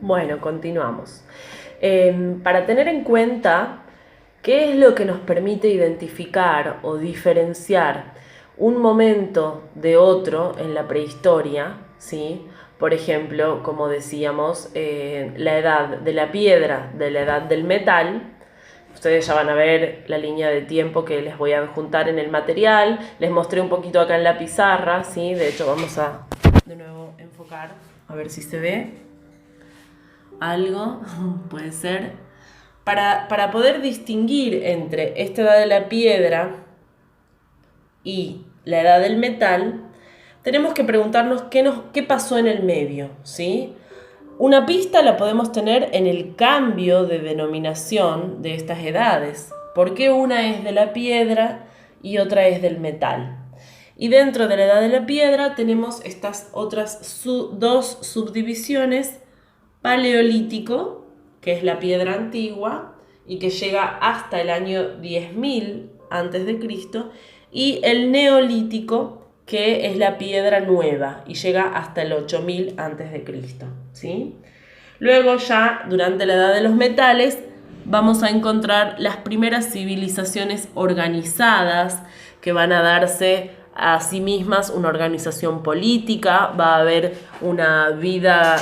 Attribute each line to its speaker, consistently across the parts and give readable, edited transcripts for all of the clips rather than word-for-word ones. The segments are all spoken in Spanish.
Speaker 1: Bueno, continuamos. Para tener en cuenta qué es lo que nos permite identificar o diferenciar un momento de otro en la prehistoria, ¿sí? Por ejemplo, como decíamos, la edad de la piedra, de la edad del metal. Ustedes ya van a ver la línea de tiempo que les voy a adjuntar en el material. Les mostré un poquito acá en la pizarra, ¿sí? De hecho, vamos a de nuevo enfocar, a ver si se ve algo, puede ser. Para poder distinguir entre esta edad de la piedra y la edad del metal, tenemos que preguntarnos qué pasó en el medio, ¿sí? Una pista la podemos tener en el cambio de denominación de estas edades. ¿Por qué una es de la piedra y otra es del metal? Y dentro de la edad de la piedra tenemos estas otras dos subdivisiones: paleolítico, que es la piedra antigua y que llega hasta el año 10.000 antes de Cristo, y el neolítico, que es la piedra nueva y llega hasta el 8.000 antes de Cristo, ¿sí? Luego ya durante la edad de los metales vamos a encontrar las primeras civilizaciones organizadas que van a darse a sí mismas una organización política, va a haber una vida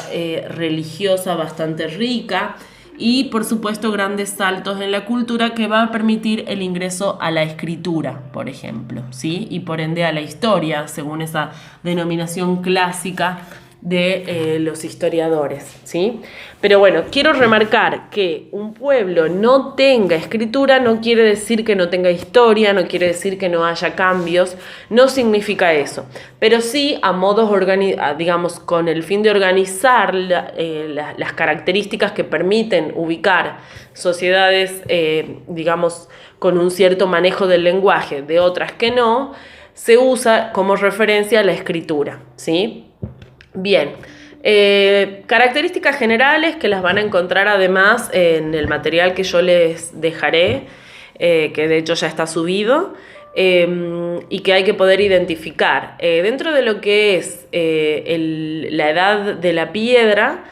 Speaker 1: religiosa bastante rica y por supuesto grandes saltos en la cultura que va a permitir el ingreso a la escritura, por ejemplo, ¿sí? Y por ende a la historia, según esa denominación clásica de los historiadores, ¿sí? Pero bueno, quiero remarcar que un pueblo no tenga escritura no quiere decir que no tenga historia, no quiere decir que no haya cambios, no significa eso. Pero sí a modos, digamos, con el fin de organizar las características que permiten ubicar sociedades, digamos, con un cierto manejo del lenguaje, de otras que no, se usa como referencia la escritura, ¿sí? Bien, características generales que las van a encontrar además en el material que yo les dejaré, que de hecho ya está subido, y que hay que poder identificar. Dentro de lo que es la edad de la piedra,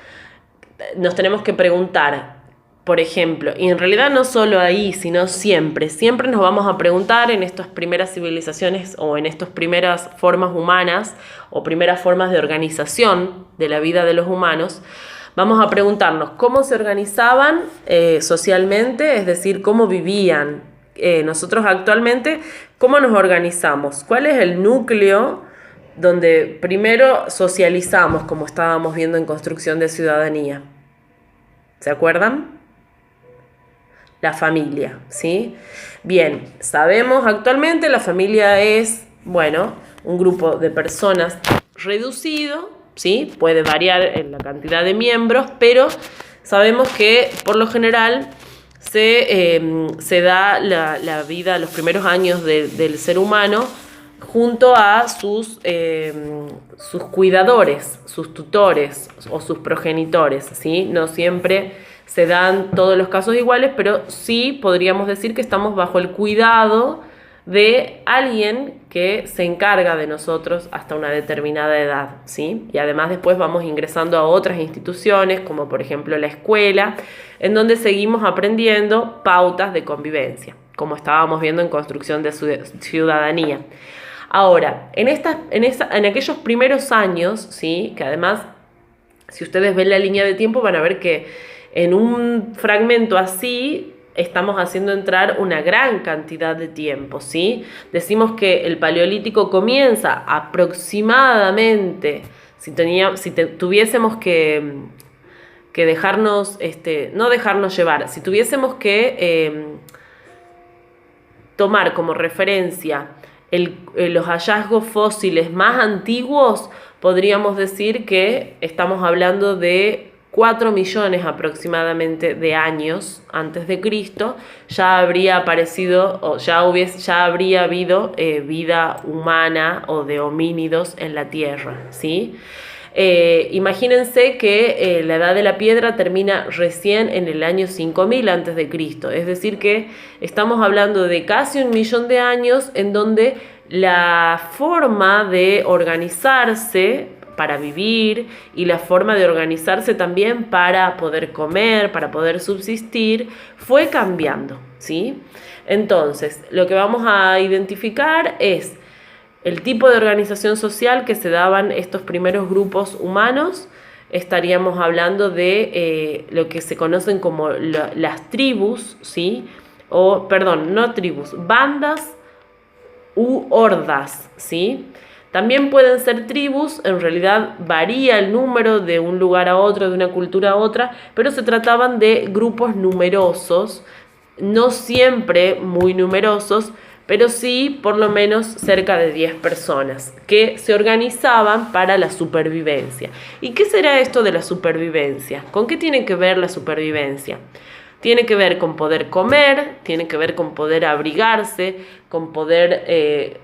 Speaker 1: nos tenemos que preguntar, por ejemplo, y en realidad no solo ahí, sino siempre nos vamos a preguntar en estas primeras civilizaciones o en estas primeras formas humanas o primeras formas de organización de la vida de los humanos, vamos a preguntarnos cómo se organizaban socialmente, es decir, cómo vivían. Nosotros actualmente, ¿cómo nos organizamos? ¿Cuál es el núcleo donde primero socializamos, como estábamos viendo en construcción de ciudadanía? ¿Se acuerdan? La familia, ¿sí? Bien, sabemos actualmente la familia es, bueno, un grupo de personas reducido, ¿sí? Puede variar en la cantidad de miembros, pero sabemos que por lo general se da la vida, los primeros años del ser humano junto a sus cuidadores, sus tutores o sus progenitores, ¿sí? No siempre se dan todos los casos iguales, pero sí podríamos decir que estamos bajo el cuidado de alguien que se encarga de nosotros hasta una determinada edad, ¿sí? Y además después vamos ingresando a otras instituciones, como por ejemplo la escuela, en donde seguimos aprendiendo pautas de convivencia, como estábamos viendo en construcción de ciudadanía. Ahora, en aquellos primeros años, ¿sí? Que además, si ustedes ven la línea de tiempo, van a ver que en un fragmento así estamos haciendo entrar una gran cantidad de tiempo, ¿sí? Decimos que el paleolítico comienza aproximadamente, tuviésemos que dejarnos, no dejarnos llevar, si tuviésemos que tomar como referencia los hallazgos fósiles más antiguos, podríamos decir que estamos hablando de 4 millones aproximadamente de años antes de Cristo, ya habría aparecido o ya habría habido vida humana o de homínidos en la Tierra, ¿sí? Imagínense que la edad de la piedra termina recién en el año 5000 antes de Cristo, es decir que estamos hablando de casi 1 millón de años en donde la forma de organizarse para vivir y la forma de organizarse también para poder comer, para poder subsistir, fue cambiando, ¿sí? Entonces, lo que vamos a identificar es el tipo de organización social que se daban estos primeros grupos humanos. Estaríamos hablando de lo que se conocen como las tribus, ¿sí? O, perdón, no tribus, bandas u hordas, ¿sí? También pueden ser tribus, en realidad varía el número de un lugar a otro, de una cultura a otra, pero se trataban de grupos numerosos, no siempre muy numerosos, pero sí por lo menos cerca de 10 personas que se organizaban para la supervivencia. ¿Y qué será esto de la supervivencia? ¿Con qué tiene que ver la supervivencia? Tiene que ver con poder comer, tiene que ver con poder abrigarse, con poder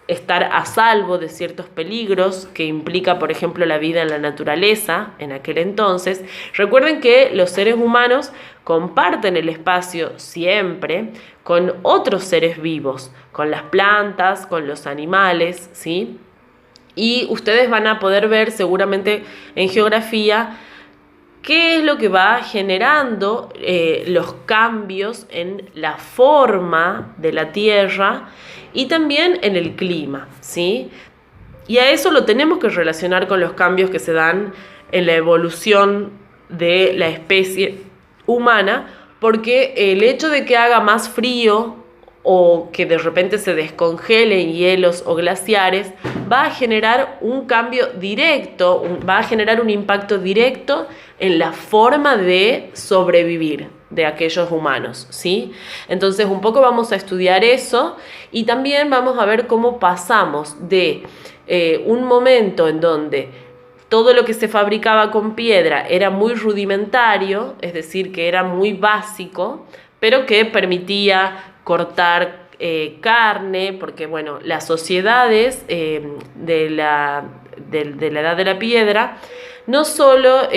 Speaker 1: estar a salvo de ciertos peligros que implica, por ejemplo, la vida en la naturaleza en aquel entonces. Recuerden que los seres humanos comparten el espacio siempre con otros seres vivos, con las plantas, con los animales, ¿sí? Y ustedes van a poder ver seguramente en geografía qué es lo que va generando los cambios en la forma de la Tierra y también en el clima, ¿sí? Y a eso lo tenemos que relacionar con los cambios que se dan en la evolución de la especie humana, porque el hecho de que haga más frío o que de repente se descongelen hielos o glaciares va a generar un cambio directo, va a generar un impacto directo en la forma de sobrevivir de aquellos humanos, ¿sí? Entonces un poco vamos a estudiar eso y también vamos a ver cómo pasamos de un momento en donde todo lo que se fabricaba con piedra era muy rudimentario, es decir, que era muy básico, pero que permitía cortar carne, porque bueno, las sociedades de la edad de la piedra no solo,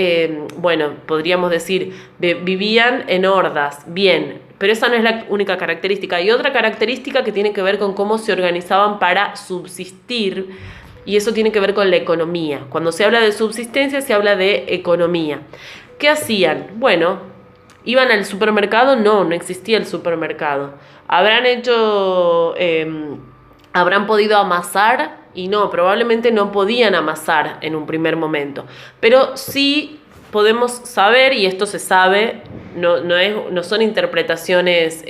Speaker 1: bueno, podríamos decir, vivían en hordas, bien, pero esa no es la única característica. Hay otra característica que tiene que ver con cómo se organizaban para subsistir, y eso tiene que ver con la economía. Cuando se habla de subsistencia, se habla de economía. ¿Qué hacían? Bueno, ¿iban al supermercado? No, no existía el supermercado. ¿Habrán podido amasar? Y no, probablemente no podían amasar en un primer momento. Pero sí podemos saber, y esto se sabe, no son interpretaciones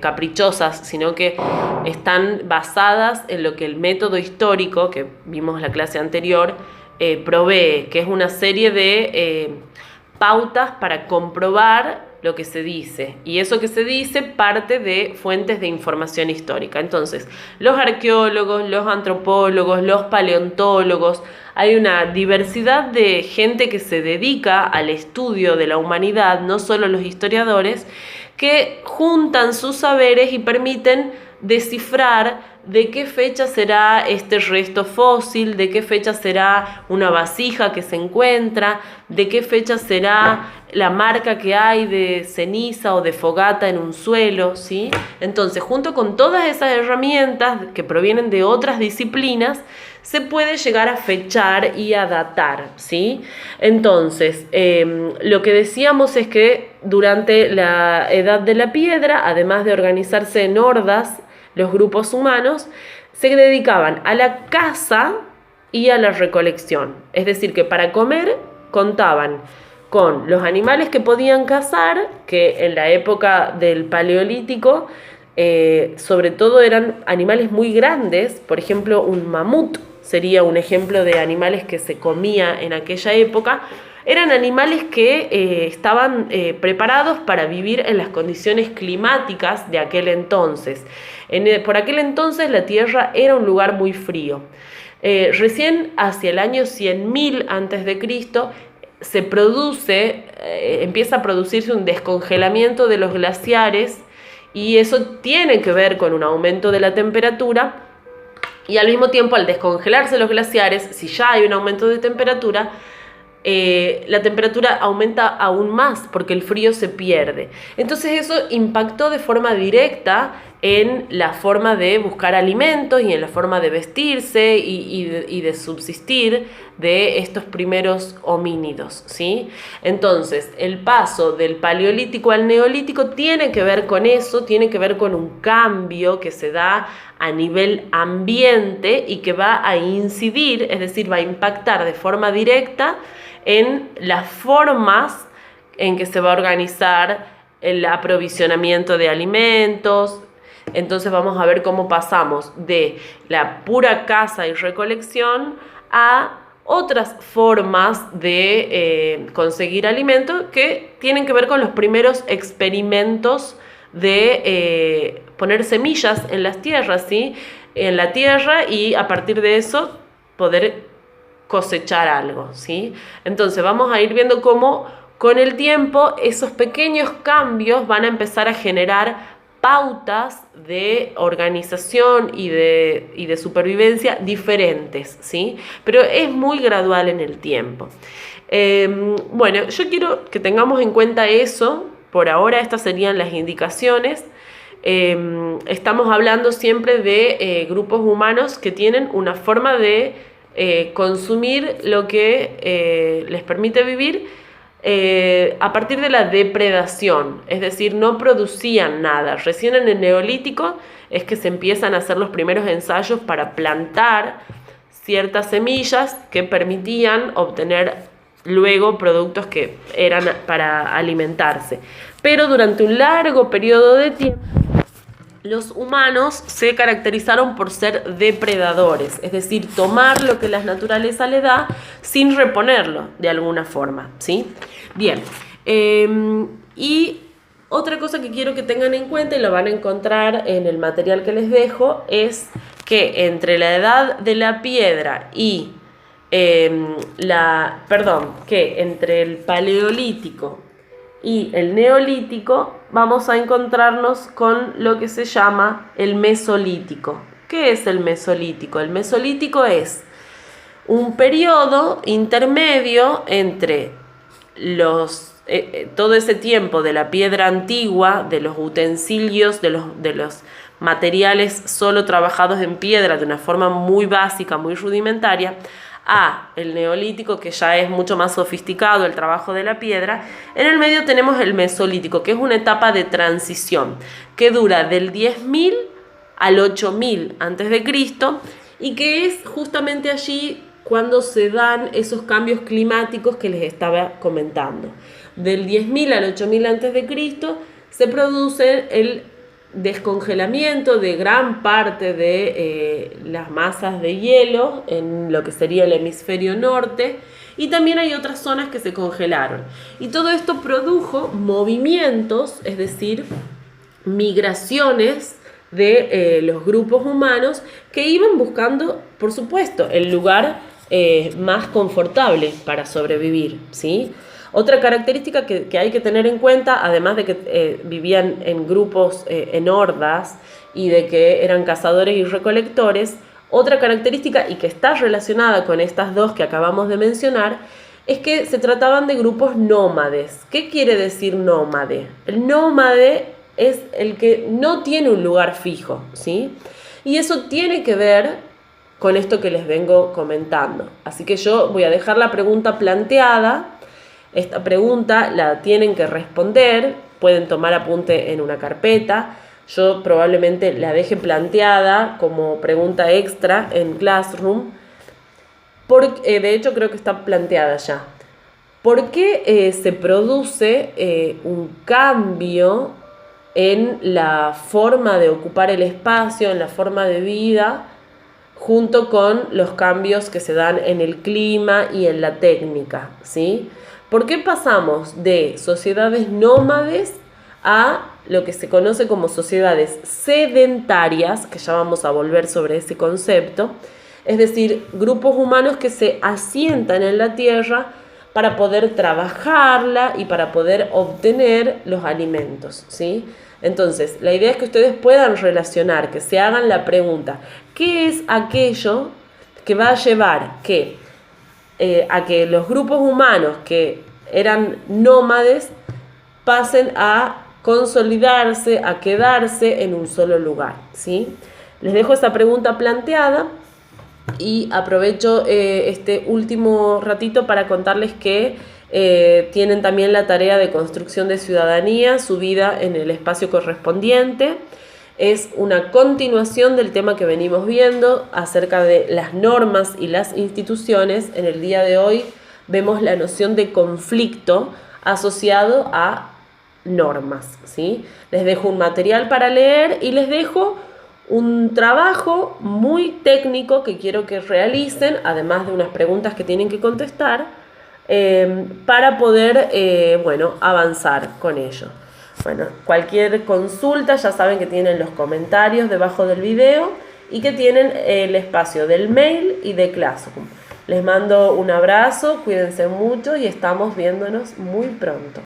Speaker 1: caprichosas, sino que están basadas en lo que el método histórico, que vimos en la clase anterior, provee, que es una serie de pautas para comprobar lo que se dice, y eso que se dice parte de fuentes de información histórica. Entonces, los arqueólogos, los antropólogos, los paleontólogos, hay una diversidad de gente que se dedica al estudio de la humanidad, no solo los historiadores, que juntan sus saberes y permiten descifrar de qué fecha será este resto fósil, de qué fecha será una vasija que se encuentra, de qué fecha será la marca que hay de ceniza o de fogata en un suelo, ¿sí? Entonces, junto con todas esas herramientas que provienen de otras disciplinas, se puede llegar a fechar y a datar, ¿sí? Entonces, lo que decíamos es que durante la Edad de la Piedra, además de organizarse en hordas, los grupos humanos se dedicaban a la caza y a la recolección. Es decir, que para comer contaban con los animales que podían cazar, que en la época del Paleolítico sobre todo eran animales muy grandes. Por ejemplo, un mamut sería un ejemplo de animales que se comía en aquella época. Eran animales que estaban preparados para vivir en las condiciones climáticas de aquel entonces. Por aquel entonces la Tierra era un lugar muy frío. Recién hacia el año 100.000 a.C. Empieza a producirse un descongelamiento de los glaciares, y eso tiene que ver con un aumento de la temperatura, y al mismo tiempo, al descongelarse los glaciares, si ya hay un aumento de temperatura, la temperatura aumenta aún más porque el frío se pierde. Entonces eso impactó de forma directa en la forma de buscar alimentos y en la forma de vestirse y de subsistir de estos primeros homínidos, ¿sí? Entonces, el paso del paleolítico al neolítico tiene que ver con eso, tiene que ver con un cambio que se da a nivel ambiente y que va a incidir, es decir, va a impactar de forma directa en las formas en que se va a organizar el aprovisionamiento de alimentos. Entonces vamos a ver cómo pasamos de la pura caza y recolección a otras formas de conseguir alimento que tienen que ver con los primeros experimentos de poner semillas en las tierras, ¿sí? En la tierra, y a partir de eso poder cosechar algo, ¿sí? Entonces vamos a ir viendo cómo con el tiempo esos pequeños cambios van a empezar a generar pautas de organización y de supervivencia diferentes, ¿sí? Pero es muy gradual en el tiempo. Bueno, yo quiero que tengamos en cuenta eso. Por ahora estas serían las indicaciones. Estamos hablando siempre de grupos humanos que tienen una forma de consumir lo que les permite vivir a partir de la depredación, es decir, no producían nada. Recién en el Neolítico es que se empiezan a hacer los primeros ensayos para plantar ciertas semillas que permitían obtener luego productos que eran para alimentarse. Pero durante un largo periodo de tiempo, los humanos se caracterizaron por ser depredadores, es decir, tomar lo que la naturaleza le da sin reponerlo de alguna forma, ¿sí? Bien, y otra cosa que quiero que tengan en cuenta, y lo van a encontrar en el material que les dejo, es que entre la edad de la piedra y que entre el paleolítico y el neolítico vamos a encontrarnos con lo que se llama el mesolítico. ¿Qué es el mesolítico? El mesolítico es un periodo intermedio entre todo ese tiempo de la piedra antigua, de los utensilios, de los materiales solo trabajados en piedra de una forma muy básica, muy rudimentaria, a el neolítico, que ya es mucho más sofisticado el trabajo de la piedra. En el medio tenemos el mesolítico, que es una etapa de transición que dura del 10.000 al 8.000 antes de Cristo, y que es justamente allí cuando se dan esos cambios climáticos que les estaba comentando. Del 10.000 al 8.000 antes de Cristo se produce el descongelamiento de gran parte de las masas de hielo en lo que sería el hemisferio norte, y también hay otras zonas que se congelaron. Y todo esto produjo movimientos, es decir, migraciones de los grupos humanos que iban buscando, por supuesto, el lugar más confortable para sobrevivir, ¿sí? Otra característica que hay que tener en cuenta, además de que vivían en grupos, en hordas, y de que eran cazadores y recolectores, otra característica, y que está relacionada con estas dos que acabamos de mencionar, es que se trataban de grupos nómades. ¿Qué quiere decir nómade? El nómade es el que no tiene un lugar fijo, ¿sí? Y eso tiene que ver con esto que les vengo comentando. Así que yo voy a dejar la pregunta planteada. Esta pregunta la tienen que responder, pueden tomar apunte en una carpeta. Yo probablemente la deje planteada como pregunta extra en Classroom. De hecho, creo que está planteada ya. ¿Por qué se produce un cambio en la forma de ocupar el espacio, en la forma de vida, junto con los cambios que se dan en el clima y en la técnica, ¿sí? ¿Por qué pasamos de sociedades nómades a lo que se conoce como sociedades sedentarias, que ya vamos a volver sobre ese concepto? Es decir, grupos humanos que se asientan en la tierra para poder trabajarla y para poder obtener los alimentos, ¿sí? Entonces, la idea es que ustedes puedan relacionar, que se hagan la pregunta, ¿qué es aquello que va a llevar a que los grupos humanos que eran nómades pasen a consolidarse, a quedarse en un solo lugar, ¿sí? Les dejo esa pregunta planteada y aprovecho este último ratito para contarles que tienen también la tarea de construcción de ciudadanía subida en el espacio correspondiente. Es una continuación del tema que venimos viendo acerca de las normas y las instituciones. En el día de hoy vemos la noción de conflicto asociado a normas, ¿sí? Les dejo un material para leer y les dejo un trabajo muy técnico que quiero que realicen, además de unas preguntas que tienen que contestar, para poder avanzar con ello. Bueno, cualquier consulta ya saben que tienen los comentarios debajo del video y que tienen el espacio del mail y de Classroom. Les mando un abrazo, cuídense mucho y estamos viéndonos muy pronto.